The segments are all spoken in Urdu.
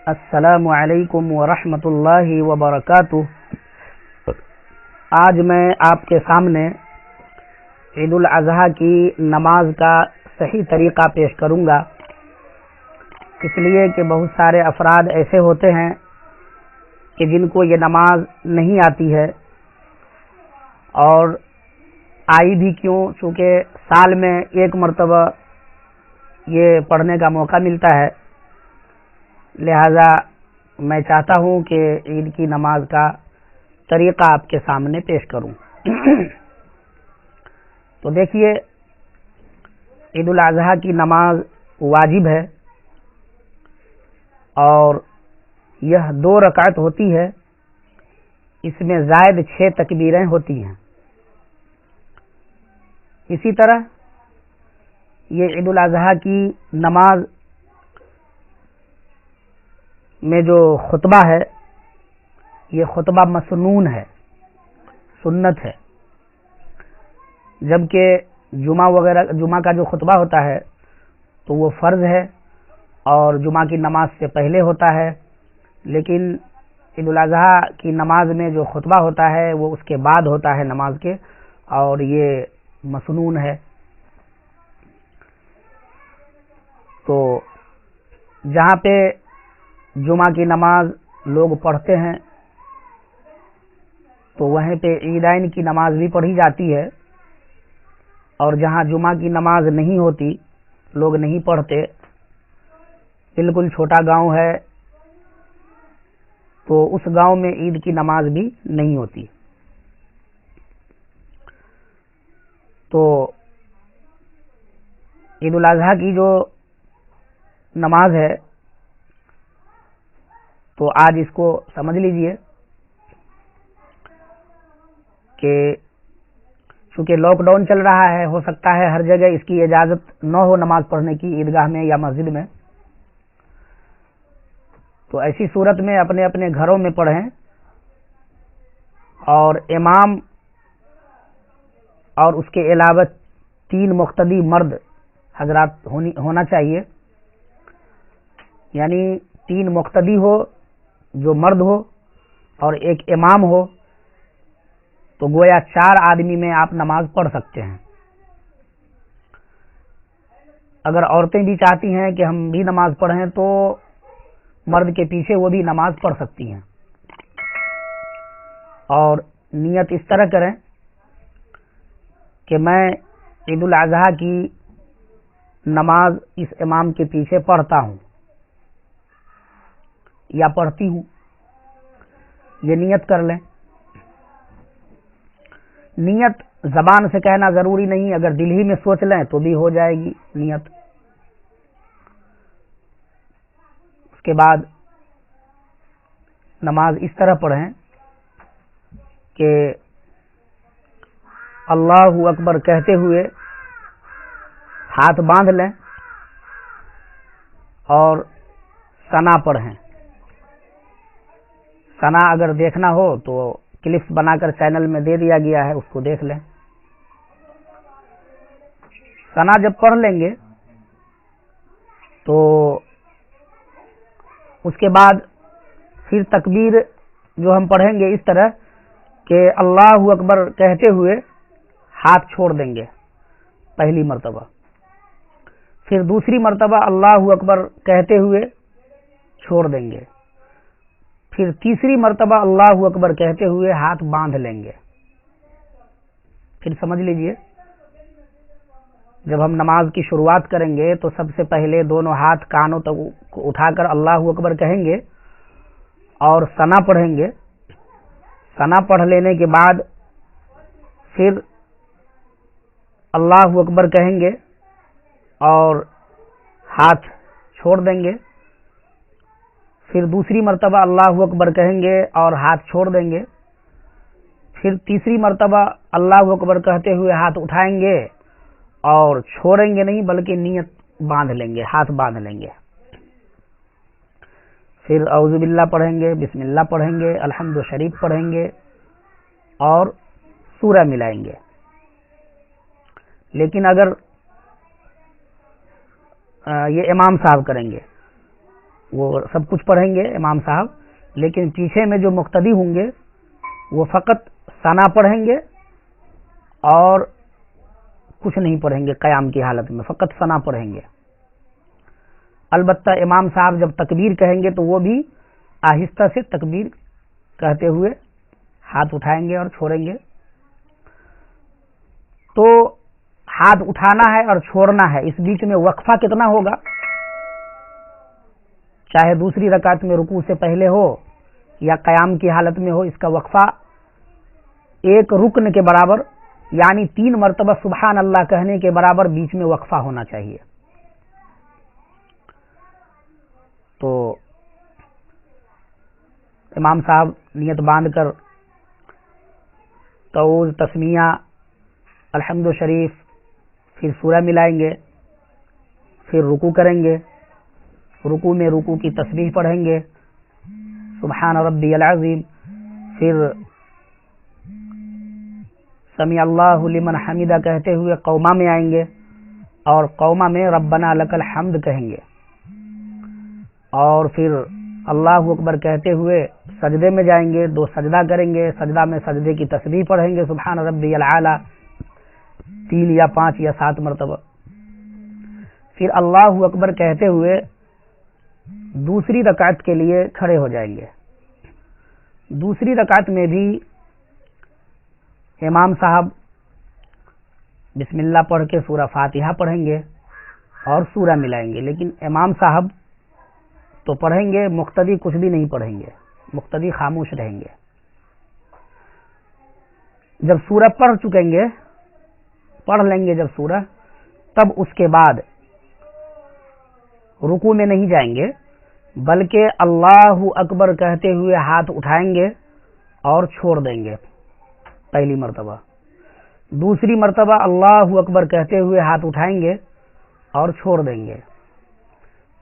السلام علیکم ورحمۃ اللہ وبرکاتہ۔ آج میں آپ کے سامنے عید الاضحیٰ کی نماز کا صحیح طریقہ پیش کروں گا، اس لیے کہ بہت سارے افراد ایسے ہوتے ہیں کہ جن کو یہ نماز نہیں آتی ہے، اور آئی بھی کیوں، چونکہ سال میں ایک مرتبہ یہ پڑھنے کا موقع ملتا ہے، لہذا میں چاہتا ہوں کہ عید کی نماز کا طریقہ آپ کے سامنے پیش کروں۔ تو دیکھیے، عید الاضحیٰ کی نماز واجب ہے اور یہ 2 رکعت ہوتی ہے، اس میں زائد 6 تکبیریں ہوتی ہیں۔ اسی طرح یہ عید الاضحیٰ کی نماز میں جو خطبہ ہے، یہ خطبہ مسنون ہے، سنت ہے، جبکہ جمعہ کا جو خطبہ ہوتا ہے تو وہ فرض ہے اور جمعہ کی نماز سے پہلے ہوتا ہے، لیکن عید الاضحیٰ کی نماز میں جو خطبہ ہوتا ہے وہ اس کے بعد ہوتا ہے نماز کے، اور یہ مسنون ہے۔ تو جہاں پہ جمعہ کی نماز لوگ پڑھتے ہیں تو وہیں پہ عیدین کی نماز بھی پڑھی جاتی ہے، اور جہاں جمعہ کی نماز نہیں ہوتی، لوگ نہیں پڑھتے، بالکل چھوٹا گاؤں ہے، تو اس گاؤں میں عید کی نماز بھی نہیں ہوتی۔ تو عید الاضحیٰ کی جو نماز ہے تو آج اس کو سمجھ لیجئے کہ چونکہ لاک ڈاؤن چل رہا ہے، ہو سکتا ہے ہر جگہ اس کی اجازت نہ ہو نماز پڑھنے کی عیدگاہ میں یا مسجد میں، تو ایسی صورت میں اپنے اپنے گھروں میں پڑھیں، اور امام اور اس کے علاوہ 3 مقتدی مرد حضرات ہونا چاہیے، یعنی 3 مقتدی ہو جو مرد ہو اور ایک امام ہو، تو گویا 4 آدمی میں آپ نماز پڑھ سکتے ہیں۔ اگر عورتیں بھی چاہتی ہیں کہ ہم بھی نماز پڑھیں تو مرد کے پیچھے وہ بھی نماز پڑھ سکتی ہیں، اور نیت اس طرح کریں کہ میں عید الاضحیٰ کی نماز اس امام کے پیچھے پڑھتا ہوں یا پڑھتی ہوں، یہ نیت کر لیں۔ نیت زبان سے کہنا ضروری نہیں، اگر دل ہی میں سوچ لیں تو بھی ہو جائے گی نیت۔ اس کے بعد نماز اس طرح پڑھیں کہ اللہ اکبر کہتے ہوئے ہاتھ باندھ لیں اور ثنا پڑھیں۔ ثنا اگر دیکھنا ہو تو کلپس بنا کر چینل میں دے دیا گیا ہے، اس کو دیکھ لیں۔ ثنا جب پڑھ لیں گے تو اس کے بعد پھر تکبیر جو ہم پڑھیں گے اس طرح کہ اللہ اکبر کہتے ہوئے ہاتھ چھوڑ دیں گے پہلی مرتبہ، پھر دوسری مرتبہ اللہ اکبر کہتے ہوئے چھوڑ دیں گے، پھر تیسری مرتبہ اللہ اکبر کہتے ہوئے ہاتھ باندھ لیں گے۔ پھر سمجھ لیجئے، جب ہم نماز کی شروعات کریں گے تو سب سے پہلے دونوں ہاتھ کانوں تک اٹھا کر اللہ اکبر کہیں گے اور ثنا پڑھیں گے۔ ثنا پڑھ لینے کے بعد پھر اللہ اکبر کہیں گے اور ہاتھ چھوڑ دیں گے، پھر دوسری مرتبہ اللہ اکبر کہیں گے اور ہاتھ چھوڑ دیں گے، پھر تیسری مرتبہ اللہ اکبر کہتے ہوئے ہاتھ اٹھائیں گے اور چھوڑیں گے نہیں بلکہ نیت باندھ لیں گے، ہاتھ باندھ لیں گے، پھر اعوذ باللہ پڑھیں گے، بسم اللہ پڑھیں گے، الحمد شریف پڑھیں گے اور سورہ ملائیں گے۔ لیکن اگر یہ امام صاحب کریں گے، وہ سب کچھ پڑھیں گے امام صاحب، لیکن پیچھے میں جو مقتدی ہوں گے وہ فقط ثنا پڑھیں گے اور کچھ نہیں پڑھیں گے، قیام کی حالت میں فقط ثنا پڑھیں گے۔ البتہ امام صاحب جب تکبیر کہیں گے تو وہ بھی آہستہ سے تکبیر کہتے ہوئے ہاتھ اٹھائیں گے اور چھوڑیں گے۔ تو ہاتھ اٹھانا ہے اور چھوڑنا ہے، اس بیچ میں وقفہ کتنا ہوگا؟ چاہے دوسری رکعت میں رکوع سے پہلے ہو یا قیام کی حالت میں ہو، اس کا وقفہ ایک رکن کے برابر، یعنی 3 مرتبہ سبحان اللہ کہنے کے برابر بیچ میں وقفہ ہونا چاہیے۔ تو امام صاحب نیت باندھ کر تعوذ، تسمیہ، الحمد شریف، پھر سورہ ملائیں گے، پھر رکوع کریں گے، رکوع میں رکوع کی تسبیح پڑھیں گے سبحان ربی العظیم، پھر سمیع اللہ لمن حمیدہ کہتے ہوئے قومہ میں آئیں گے اور قومہ میں ربنا لک الحمد کہیں گے، اور پھر اللہ اکبر کہتے ہوئے سجدے میں جائیں گے، 2 سجدہ کریں گے، سجدہ میں سجدے کی تسبیح پڑھیں گے سبحان ربی العالی 3 یا 5 یا 7 مرتبہ، پھر اللہ اکبر کہتے ہوئے دوسری رکعت کے لیے کھڑے ہو جائیں گے۔ دوسری رکعت میں بھی امام صاحب بسم اللہ پڑھ کے سورہ فاتحہ پڑھیں گے اور سورہ ملائیں گے، لیکن امام صاحب تو پڑھیں گے، مقتدی کچھ بھی نہیں پڑھیں گے، مقتدی خاموش رہیں گے۔ جب سورہ پڑھ لیں گے جب سورہ، تب اس کے بعد رکوع میں نہیں جائیں گے، بلکہ اللہ اکبر کہتے ہوئے ہاتھ اٹھائیں گے اور چھوڑ دیں گے پہلی مرتبہ، دوسری مرتبہ اللہ اکبر کہتے ہوئے ہاتھ اٹھائیں گے اور چھوڑ دیں گے،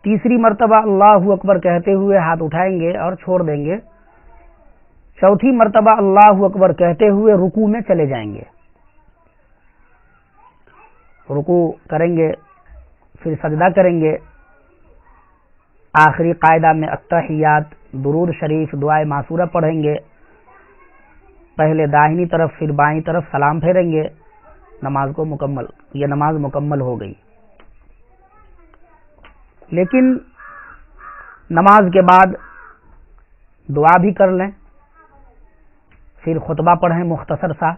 تیسری مرتبہ اللہ اکبر کہتے ہوئے ہاتھ اٹھائیں گے اور چھوڑ دیں گے، چوتھی مرتبہ اللہ اکبر کہتے ہوئے رکوع میں چلے جائیں گے، رکوع کریں گے، پھر سجدہ کریں گے، آخری قاعدہ میں التحیات، درود شریف، دعائے معصورہ پڑھیں گے، پہلے داہنی طرف پھر بائیں طرف سلام پھیریں گے، نماز مکمل ہو گئی۔ لیکن نماز کے بعد دعا بھی کر لیں، پھر خطبہ پڑھیں مختصر سا،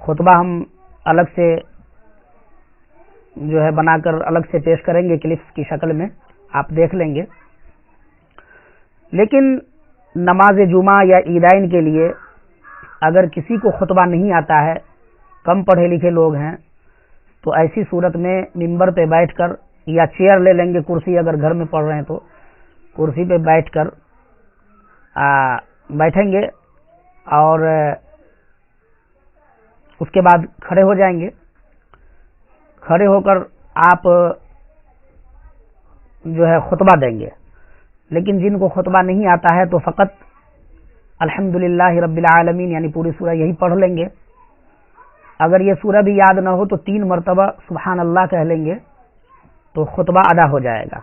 خطبہ ہم الگ سے جو ہے بنا کر الگ سے پیش کریں گے کلپس کی شکل میں، آپ دیکھ لیں گے۔ لیکن نماز جمعہ یا عیدین کے لیے اگر کسی کو خطبہ نہیں آتا ہے، کم پڑھے لکھے لوگ ہیں، تو ایسی صورت میں ممبر پہ بیٹھ کر یا چیئر لے لیں گے، کرسی اگر گھر میں پڑھ رہے ہیں تو کرسی پہ بیٹھ کر بیٹھیں گے اور اس کے بعد کھڑے ہو جائیں گے، کھڑے ہو کر آپ جو ہے خطبہ دیں گے۔ لیکن جن کو خطبہ نہیں آتا ہے تو فقط الحمدللہ رب العالمین یعنی پوری سورہ یہی پڑھ لیں گے۔ اگر یہ سورہ بھی یاد نہ ہو تو 3 مرتبہ سبحان اللہ کہہ لیں گے تو خطبہ ادا ہو جائے گا،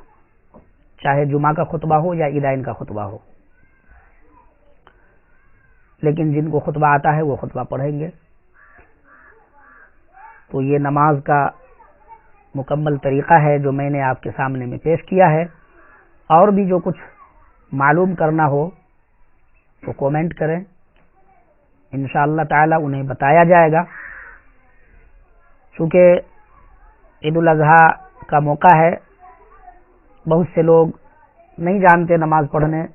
چاہے جمعہ کا خطبہ ہو یا عیدین کا خطبہ ہو۔ لیکن جن کو خطبہ آتا ہے وہ خطبہ پڑھیں گے۔ تو یہ نماز کا مکمل طریقہ ہے جو میں نے آپ کے سامنے میں پیش کیا ہے۔ اور بھی جو کچھ معلوم کرنا ہو تو کومنٹ کریں، انشاءاللہ تعالی انہیں بتایا جائے گا۔ چونکہ عید الاضحیٰ کا موقع ہے، بہت سے لوگ نہیں جانتے نماز پڑھنے،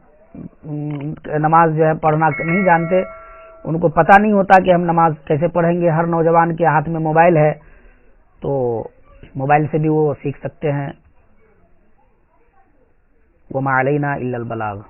نماز جو ہے پڑھنا نہیں جانتے، ان کو پتہ نہیں ہوتا کہ ہم نماز کیسے پڑھیں گے۔ ہر نوجوان کے ہاتھ میں موبائل ہے تو موبائل سے بھی وہ سیکھ سکتے ہیں۔ وما علینا الا البلاغ۔